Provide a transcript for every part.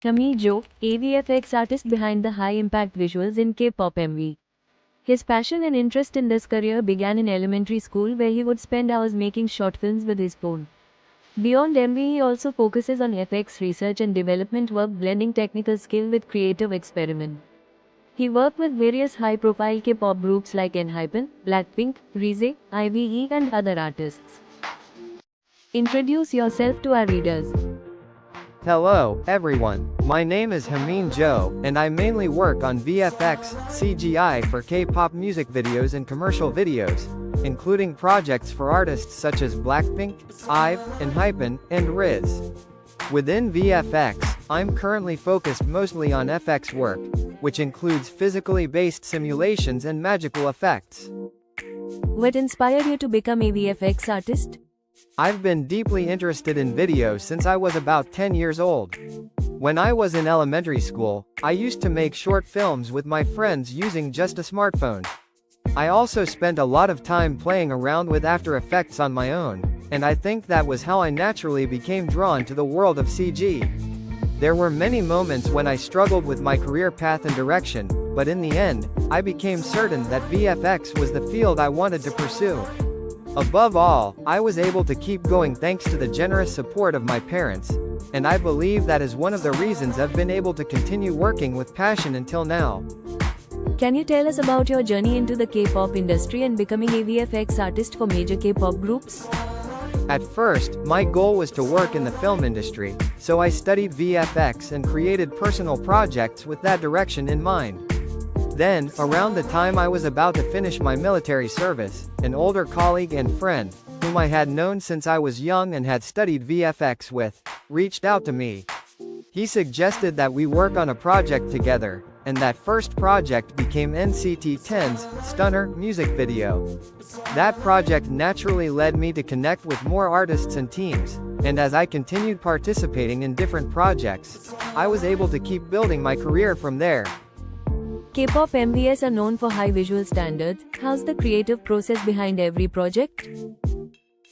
Hamin Jo, a VFX artist behind the high-impact visuals in K-pop MV. His passion and interest in this career began in elementary school where he would spend hours making short films with his phone. Beyond MV, he also focuses on FX research and development work, blending technical skill with creative experiment. He worked with various high-profile K-pop groups like ENHYPEN, Blackpink, RIZE, IVE and other artists. Introduce yourself to our readers. Hello, everyone. My name is Hamin Jo, and I mainly work on VFX, CGI for K-pop music videos and commercial videos, including projects for artists such as Blackpink, IVE, ENHYPEN, and RIZE. Within VFX, I'm currently focused mostly on FX work, which includes physically based simulations and magical effects. What inspired you to become a VFX artist? I've been deeply interested in video since I was about 10 years old. When I was in elementary school, I used to make short films with my friends using just a smartphone. I also spent a lot of time playing around with After Effects on my own, and I think that was how I naturally became drawn to the world of CG. There were many moments when I struggled with my career path and direction, but in the end, I became certain that VFX was the field I wanted to pursue. Above all, I was able to keep going thanks to the generous support of my parents, and I believe that is one of the reasons I've been able to continue working with passion until now. Can you tell us about your journey into the K-pop industry and becoming a VFX artist for major K-pop groups? At first, my goal was to work in the film industry, so I studied VFX and created personal projects with that direction in mind. Then, around the time I was about to finish my military service, an older colleague and friend, whom I had known since I was young and had studied VFX with, reached out to me. He suggested that we work on a project together, and that first project became NCT 10's Stunner music video. That project naturally led me to connect with more artists and teams, and as I continued participating in different projects, I was able to keep building my career from there. K-pop MVs are known for high visual standards. How's the creative process behind every project?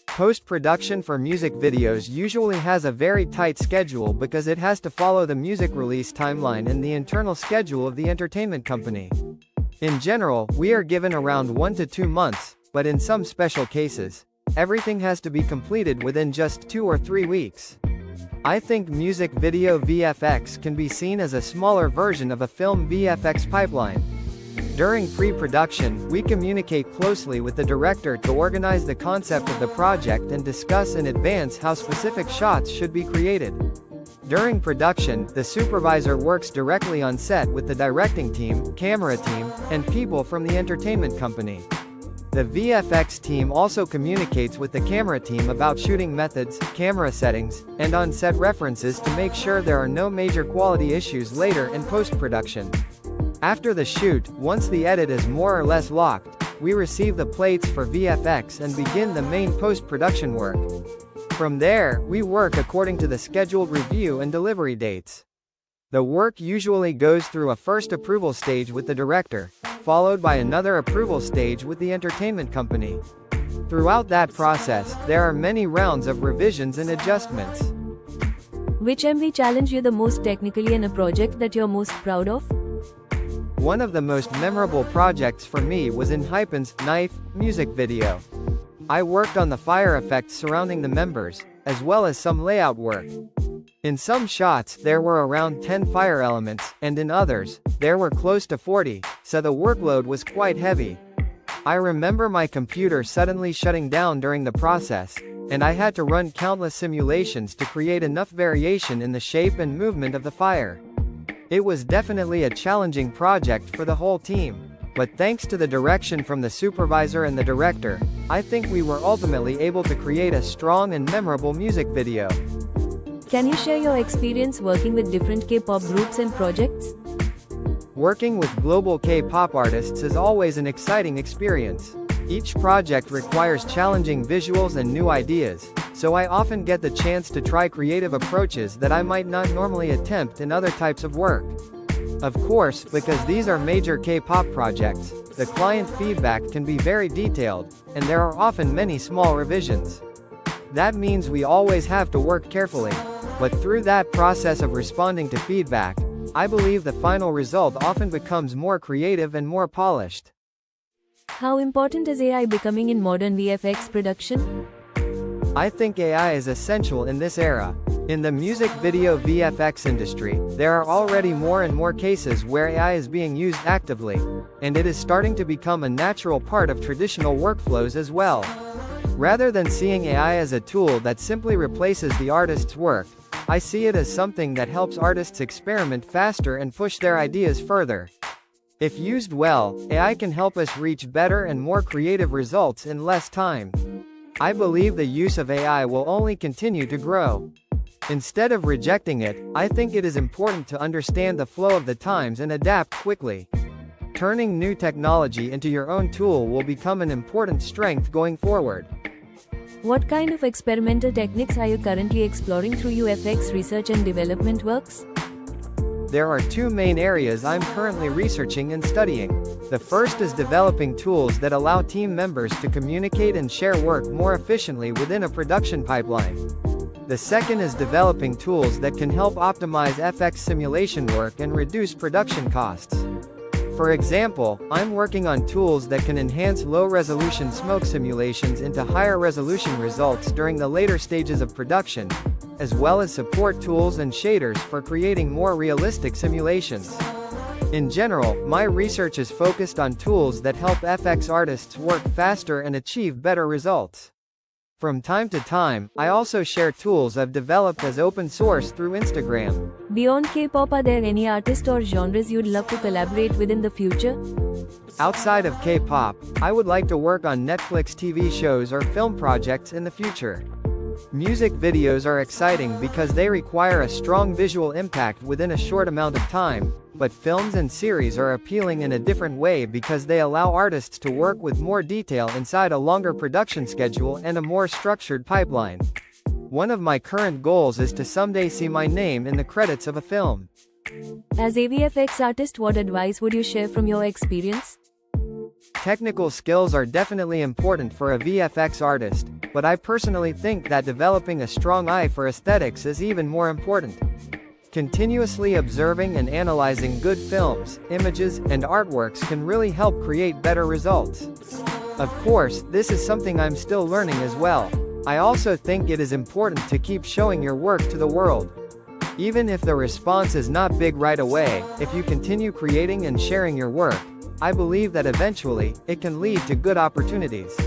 Post-production for music videos usually has a very tight schedule because it has to follow the music release timeline and the internal schedule of the entertainment company. In general, we are given around 1 to 2 months, but in some special cases, everything has to be completed within just 2 or 3 weeks. I think music video VFX can be seen as a smaller version of a film VFX pipeline. During pre-production, we communicate closely with the director to organize the concept of the project and discuss in advance how specific shots should be created. During production, the supervisor works directly on set with the directing team, camera team, and people from the entertainment company. The VFX team also communicates with the camera team about shooting methods, camera settings, and on-set references to make sure there are no major quality issues later in post-production. After the shoot, once the edit is more or less locked, we receive the plates for VFX and begin the main post-production work. From there, we work according to the scheduled review and delivery dates. The work usually goes through a first approval stage with the director, followed by another approval stage with the entertainment company. Throughout that process, there are many rounds of revisions and adjustments. Which MV challenged you the most technically and a project that you're most proud of? One of the most memorable projects for me was ENHYPEN's Knife music video. I worked on the fire effects surrounding the members, as well as some layout work. In some shots there were around 10 fire elements, and in others, there were close to 40, so the workload was quite heavy. I remember my computer suddenly shutting down during the process, and I had to run countless simulations to create enough variation in the shape and movement of the fire. It was definitely a challenging project for the whole team, but thanks to the direction from the supervisor and the director, I think we were ultimately able to create a strong and memorable music video. Can you share your experience working with different K-pop groups and projects? Working with global K-pop artists is always an exciting experience. Each project requires challenging visuals and new ideas, so I often get the chance to try creative approaches that I might not normally attempt in other types of work. Of course, because these are major K-pop projects, the client feedback can be very detailed, and there are often many small revisions. That means we always have to work carefully. But through that process of responding to feedback, I believe the final result often becomes more creative and more polished. How important is AI becoming in modern VFX production? I think AI is essential in this era. In the music video VFX industry, there are already more and more cases where AI is being used actively, and it is starting to become a natural part of traditional workflows as well. Rather than seeing AI as a tool that simply replaces the artist's work, I see it as something that helps artists experiment faster and push their ideas further. If used well, AI can help us reach better and more creative results in less time. I believe the use of AI will only continue to grow. Instead of rejecting it, I think it is important to understand the flow of the times and adapt quickly. Turning new technology into your own tool will become an important strength going forward. What kind of experimental techniques are you currently exploring through UFX research and development works? There are two main areas I'm currently researching and studying. The first is developing tools that allow team members to communicate and share work more efficiently within a production pipeline. The second is developing tools that can help optimize FX simulation work and reduce production costs. For example, I'm working on tools that can enhance low-resolution smoke simulations into higher-resolution results during the later stages of production, as well as support tools and shaders for creating more realistic simulations. In general, my research is focused on tools that help FX artists work faster and achieve better results. From time to time, I also share tools I've developed as open source through Instagram. Beyond K-pop, are there any artists or genres you'd love to collaborate with in the future? Outside of K-pop, I would like to work on Netflix TV shows or film projects in the future. Music videos are exciting because they require a strong visual impact within a short amount of time, but films and series are appealing in a different way because they allow artists to work with more detail inside a longer production schedule and a more structured pipeline. One of my current goals is to someday see my name in the credits of a film. As a VFX artist, what advice would you share from your experience? Technical skills are definitely important for a VFX artist, but I personally think that developing a strong eye for aesthetics is even more important. Continuously observing and analyzing good films, images, and artworks can really help create better results. Of course, this is something I'm still learning as well. I also think it is important to keep showing your work to the world. Even if the response is not big right away, if you continue creating and sharing your work, I believe that eventually, it can lead to good opportunities.